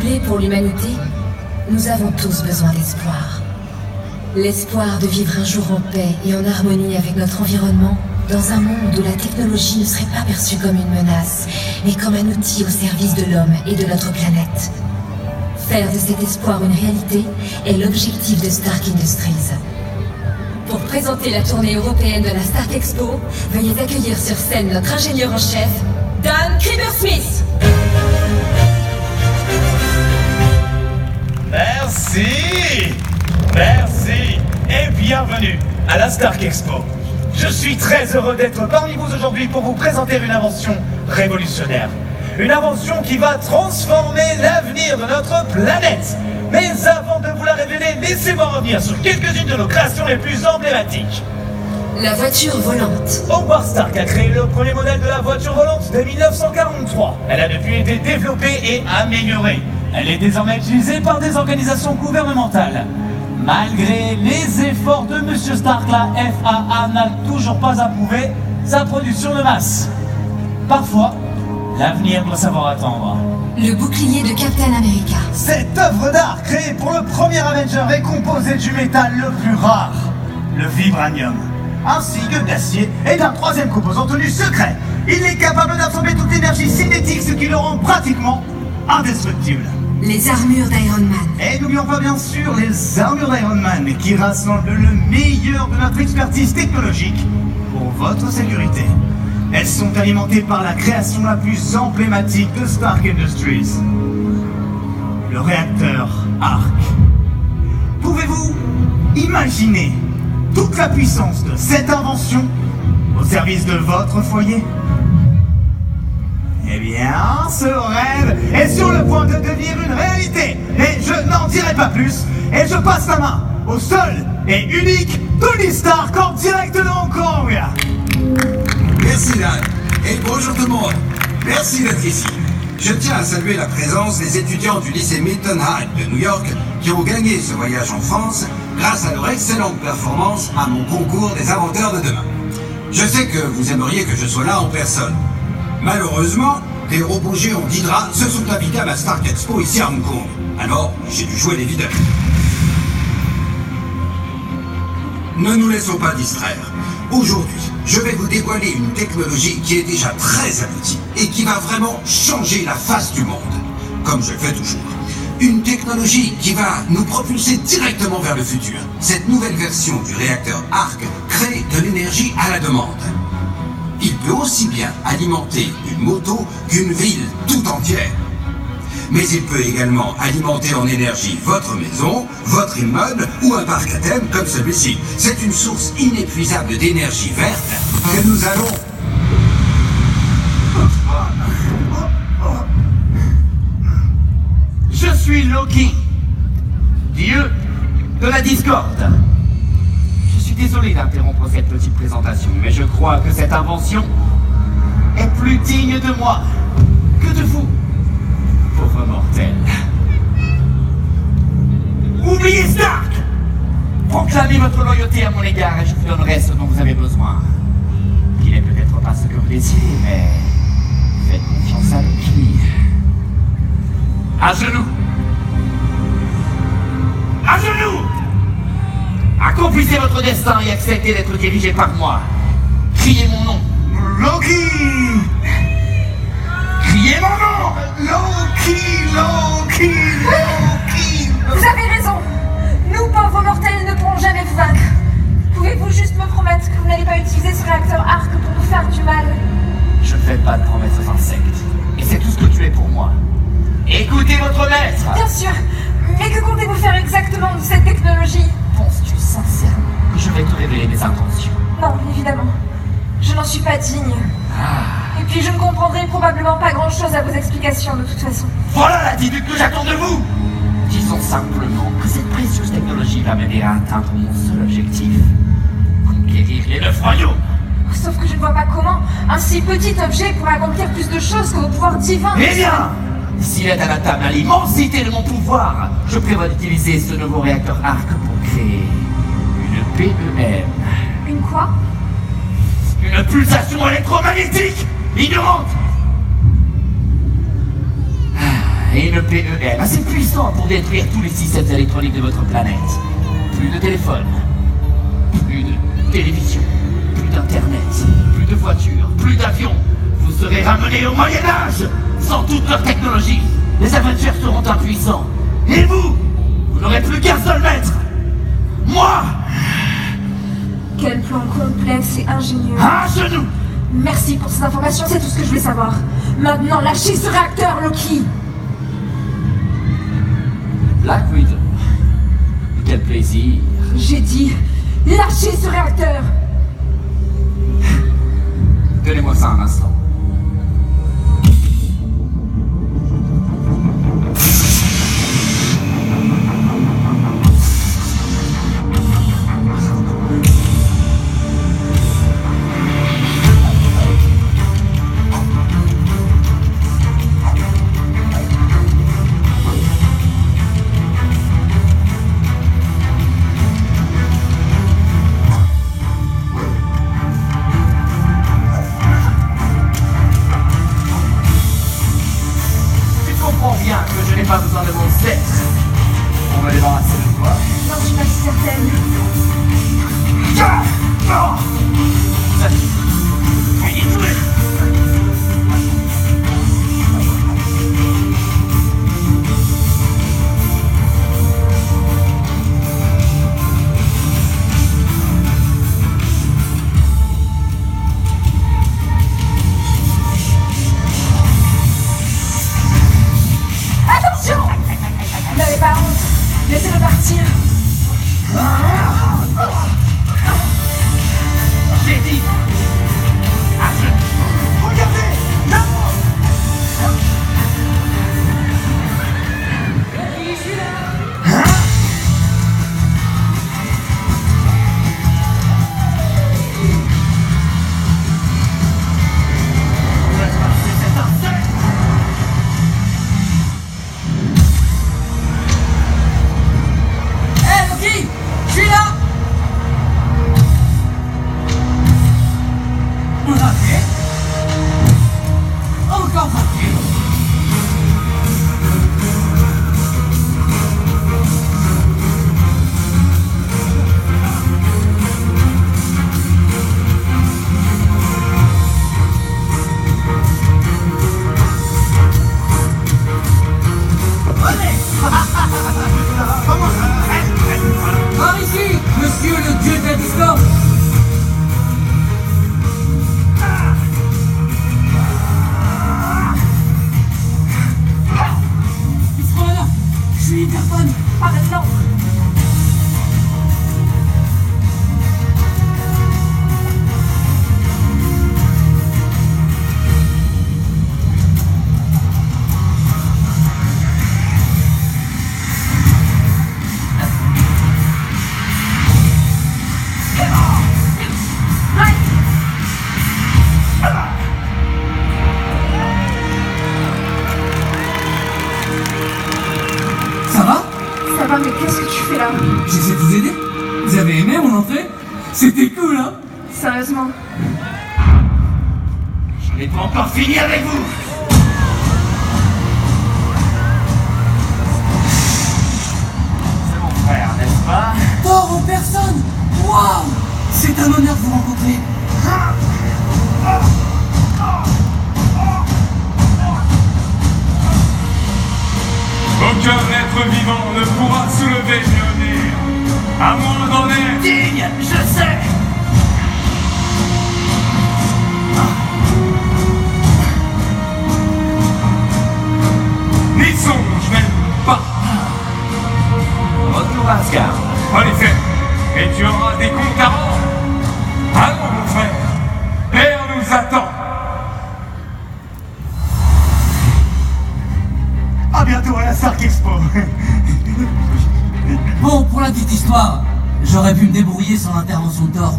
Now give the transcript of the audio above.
troublé pour l'humanité, nous avons tous besoin d'espoir. L'espoir de vivre un jour en paix et en harmonie avec notre environnement, dans un monde où la technologie ne serait pas perçue comme une menace, mais comme un outil au service de l'homme et de notre planète. Faire de cet espoir une réalité est l'objectif de Stark Industries. Pour présenter la tournée européenne de la Stark Expo, veuillez accueillir sur scène notre ingénieur en chef, Dan Krieger-Smith. Merci et bienvenue à la Stark Expo. Je suis très heureux d'être parmi vous aujourd'hui pour vous présenter une invention révolutionnaire. Une invention qui va transformer l'avenir de notre planète. Mais avant de vous la révéler, laissez-moi revenir sur quelques-unes de nos créations les plus emblématiques. La voiture volante. Howard Stark a créé le premier modèle de la voiture volante dès 1943. Elle a depuis été développée et améliorée. Elle est désormais utilisée par des organisations gouvernementales. Malgré les efforts de M. Stark, la FAA n'a toujours pas approuvé sa production de masse. Parfois, l'avenir doit savoir attendre. Le bouclier de Captain America. Cette œuvre d'art créée pour le premier Avenger est composée du métal le plus rare, le vibranium, ainsi que d'acier et d'un troisième composant tenu secret. Il est capable d'absorber toute l'énergie cinétique, ce qui le rend pratiquement indestructible. Les armures d'Iron Man. Et n'oublions pas bien sûr les armures d'Iron Man qui rassemblent le meilleur de notre expertise technologique pour votre sécurité. Elles sont alimentées par la création la plus emblématique de Stark Industries, le réacteur Arc. Pouvez-vous imaginer toute la puissance de cette invention au service de votre foyer? Eh bien, ce rêve est sur le point de devenir une réalité. Et je n'en dirai pas plus. Et je passe la main au seul et unique Tony Stark en direct de Hong Kong. Merci Dan. Et bonjour tout le monde. Merci d'être ici. Je tiens à saluer la présence des étudiants du lycée Milton High de New York qui ont gagné ce voyage en France grâce à leur excellente performance à mon concours des inventeurs de demain. Je sais que vous aimeriez que je sois là en personne. Malheureusement, des robots géants d'Hydra se sont invités à ma Stark Expo ici à Hong Kong. Alors, j'ai dû jouer les videurs. Ne nous laissons pas distraire. Aujourd'hui, je vais vous dévoiler une technologie qui est déjà très aboutie et qui va vraiment changer la face du monde, comme je le fais toujours. Une technologie qui va nous propulser directement vers le futur. Cette nouvelle version du réacteur Arc crée de l'énergie à la demande. Il peut aussi bien alimenter une moto qu'une ville tout entière. Mais il peut également alimenter en énergie votre maison, votre immeuble ou un parc à thème comme celui-ci. C'est une source inépuisable d'énergie verte que nous allons... Je suis Loki, dieu de la discorde. Je suis désolé d'interrompre cette petite présentation, mais je crois que cette invention est plus digne de moi que de vous, pauvre mortel. Oubliez Stark! Proclamez votre loyauté à mon égard et je vous donnerai ce dont vous avez besoin. Il n'est peut-être pas ce que vous désirez, mais faites confiance à Loki. À genoux! À genoux! Accomplissez votre destin et acceptez d'être dirigé par moi. Criez mon nom. Loki! Criez mon nom! Loki, Loki, Loki! Vous avez raison. Nous, pauvres mortels, ne pourrons jamais vous vaincre. Pouvez-vous juste me promettre que vous n'allez pas utiliser ce réacteur Arc pour nous faire du mal? Je ne fais pas de promesses aux insectes. Et c'est tout ce que tu es pour moi. Écoutez votre maître! Bien sûr. Mais que comptez-vous faire exactement de cette technologie? Penses-tu sincèrement que je vais te révéler mes intentions? Non, évidemment. Je n'en suis pas digne. Et puis je ne comprendrai probablement pas grand-chose à vos explications de toute façon. Voilà l'attitude que j'attends de vous! Disons simplement que cette précieuse technologie va m'aider à atteindre mon seul objectif. Conquérir les 9 royaumes. Sauf que je ne vois pas comment un si petit objet pourrait accomplir plus de choses que vos pouvoirs divins. Eh bien, s'il est adaptable à l'immensité de mon pouvoir, je prévois d'utiliser ce nouveau réacteur Arc pour créer une PEM. Une quoi? Une pulsation électromagnétique ignorante. et une PEM assez puissant pour détruire tous les systèmes électroniques de votre planète. Plus de téléphone, plus de télévision, plus d'internet, plus de voitures, plus d'avions. Vous serez ramenés au Moyen-Âge. Sans toute leur technologie, les Avengers seront impuissants. Et vous n'aurez plus qu'un seul maître. Moi. Quel plan complexe et ingénieux. À genoux. Merci pour ces informations, c'est tout ce que je voulais savoir. Maintenant, lâchez ce réacteur, Loki. Black Widow. Quel plaisir. J'ai dit, lâchez ce réacteur. Donnez-moi ça un instant. Pas besoin de mon sexe pour me débarrasser de toi. Non, je suis pas si certaine. Non. N'avez pas honte. Laissez-le partir. J'ai dit. Regardez. Non. Par ici, monsieur le dieu de la distance. Je suis hyperphone. Pas maintenant. Ça va? Ça va, mais qu'est-ce que tu fais là? J'essaie de vous aider. Vous avez aimé mon entrée? C'était cool, hein? Sérieusement? Je n'ai pas encore fini avec vous. C'est mon frère, n'est-ce pas? Thor en personne! Waouh! C'est un honneur de vous rencontrer. Aucun être vivant ne pourra soulever Mjolnir, à moins d'en être Digne, je sais. ni songe même pas. Retour à Asgard. En effet, et tu auras des comptes à rendre. Allons, mon frère, Père nous attend. À bientôt à la Stark Expo. Bon, pour la petite histoire, j'aurais pu me débrouiller sans l'intervention de Thor.